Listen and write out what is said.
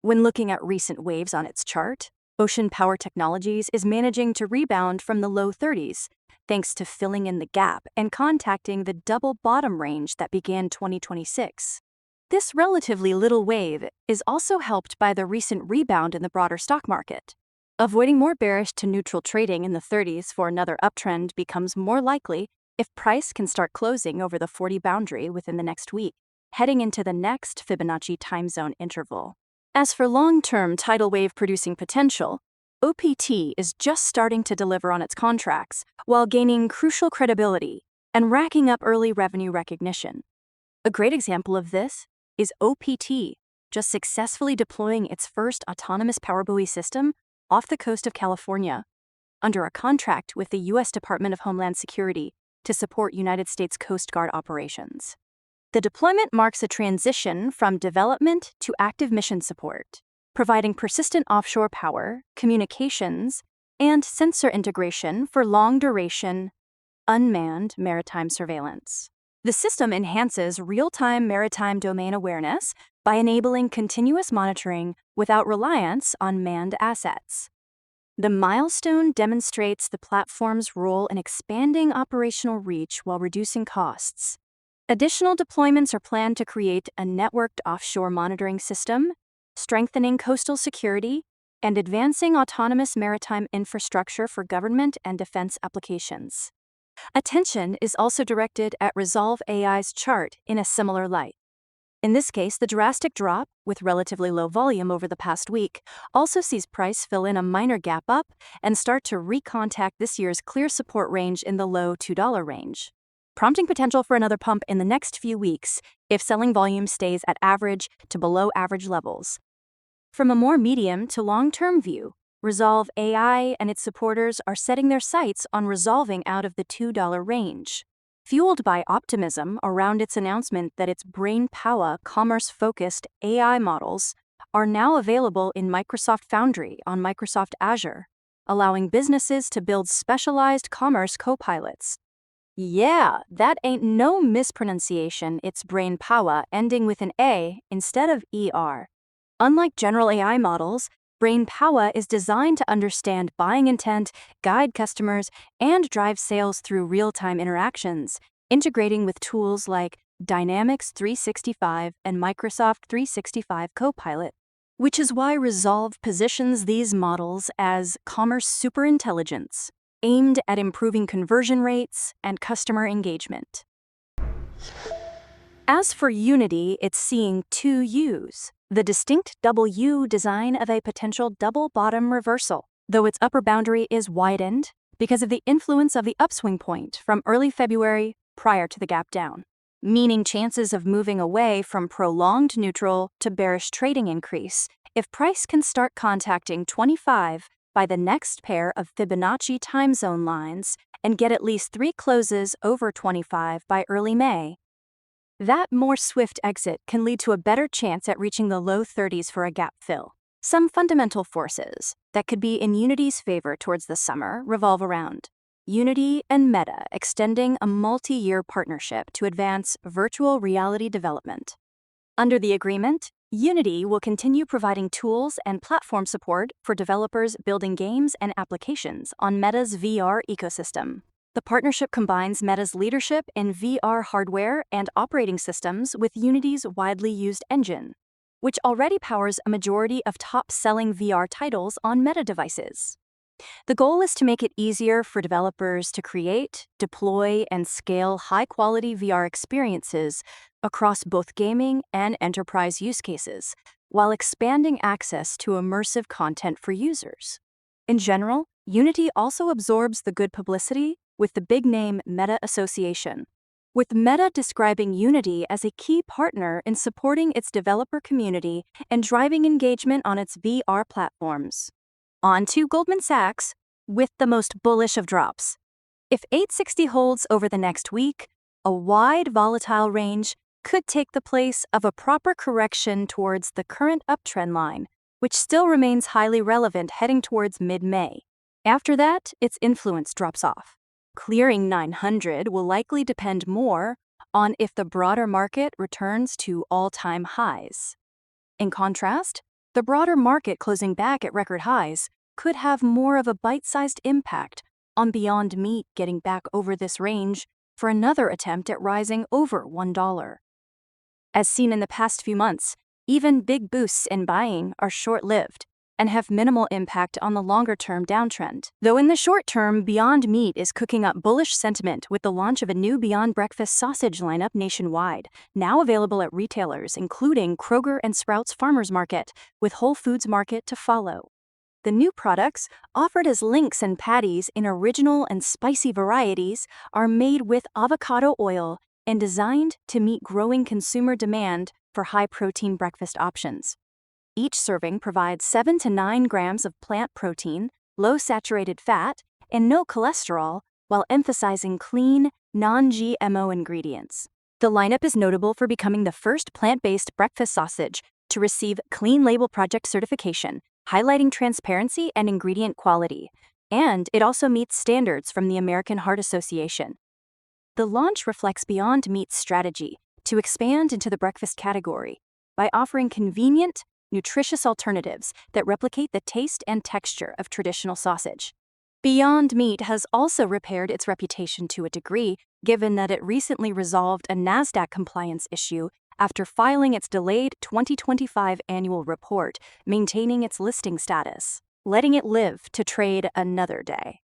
When looking at recent waves on its chart, Ocean Power Technologies is managing to rebound from the low 30s, thanks to filling in the gap and contacting the double bottom range that began 2026. This relatively little wave is also helped by the recent rebound in the broader stock market. Avoiding more bearish to neutral trading in the 30s for another uptrend becomes more likely if price can start closing over the 40 boundary within the next week, heading into the next Fibonacci time zone interval. As for long-term tidal wave producing potential, OPT is just starting to deliver on its contracts while gaining crucial credibility and racking up early revenue recognition. A great example of this is OPT just successfully deploying its first autonomous power buoy system off the coast of California under a contract with the U.S. Department of Homeland Security to support United States Coast Guard operations. The deployment marks a transition from development to active mission support, providing persistent offshore power, communications, and sensor integration for long-duration, unmanned maritime surveillance. The system enhances real-time maritime domain awareness by enabling continuous monitoring without reliance on manned assets. The milestone demonstrates the platform's role in expanding operational reach while reducing costs. Additional deployments are planned to create a networked offshore monitoring system, strengthening coastal security, and advancing autonomous maritime infrastructure for government and defense applications. Attention is also directed at Rezolve AI's chart in a similar light. In this case, the drastic drop, with relatively low volume over the past week, also sees price fill in a minor gap up and start to recontact this year's clear support range in the low $2 range, prompting potential for another pump in the next few weeks if selling volume stays at average to below average levels. From a more medium to long-term view, Rezolve AI and its supporters are setting their sights on resolving out of the $2 range, fueled by optimism around its announcement that its BrainPower commerce-focused AI models are now available in Microsoft Foundry on Microsoft Azure, allowing businesses to build specialized commerce copilots. Yeah, that ain't no mispronunciation, it's BrainPower ending with an A instead of ER. Unlike general AI models, BrainPower is designed to understand buying intent, guide customers, and drive sales through real-time interactions, integrating with tools like Dynamics 365 and Microsoft 365 Copilot, which is why Rezolve positions these models as commerce superintelligence, aimed at improving conversion rates and customer engagement. As for Unity, it's seeing two U's, the distinct double U design of a potential double bottom reversal, though its upper boundary is widened because of the influence of the upswing point from early February prior to the gap down, meaning chances of moving away from prolonged neutral to bearish trading increase if price can start contacting 25 by the next pair of Fibonacci time zone lines and get at least 3 closes over 25 by early May. That more swift exit can lead to a better chance at reaching the low 30s for a gap fill. Some fundamental forces that could be in Unity's favor towards the summer revolve around Unity and Meta extending a multi-year partnership to advance virtual reality development. Under the agreement, Unity will continue providing tools and platform support for developers building games and applications on Meta's VR ecosystem. The partnership combines Meta's leadership in VR hardware and operating systems with Unity's widely used engine, which already powers a majority of top-selling VR titles on Meta devices. The goal is to make it easier for developers to create, deploy, and scale high-quality VR experiences across both gaming and enterprise use cases, while expanding access to immersive content for users. In general, Unity also absorbs the good publicity with the big-name Meta association, with Meta describing Unity as a key partner in supporting its developer community and driving engagement on its VR platforms. On to Goldman Sachs, with the most bullish of drops. If 860 holds over the next week, a wide volatile range could take the place of a proper correction towards the current uptrend line, which still remains highly relevant heading towards mid-May. After that, its influence drops off. Clearing 900 will likely depend more on if the broader market returns to all-time highs. In contrast, The broader market closing back at record highs could have more of a bite-sized impact on Beyond Meat getting back over this range for another attempt at rising over $1. As seen in the past few months, even big boosts in buying are short-lived and have minimal impact on the longer-term downtrend. Though in the short term, Beyond Meat is cooking up bullish sentiment with the launch of a new Beyond Breakfast sausage lineup nationwide, now available at retailers including Kroger and Sprouts Farmers Market, with Whole Foods Market to follow. The new products, offered as links and patties in original and spicy varieties, are made with avocado oil and designed to meet growing consumer demand for high-protein breakfast options. Each serving provides 7 to 9 grams of plant protein, low saturated fat, and no cholesterol, while emphasizing clean, non-GMO ingredients. The lineup is notable for becoming the first plant-based breakfast sausage to receive Clean Label Project certification, highlighting transparency and ingredient quality, and it also meets standards from the American Heart Association. The launch reflects Beyond Meat's strategy to expand into the breakfast category by offering convenient, nutritious alternatives that replicate the taste and texture of traditional sausage. Beyond Meat has also repaired its reputation to a degree, given that it recently resolved a NASDAQ compliance issue after filing its delayed 2025 annual report, maintaining its listing status, letting it live to trade another day.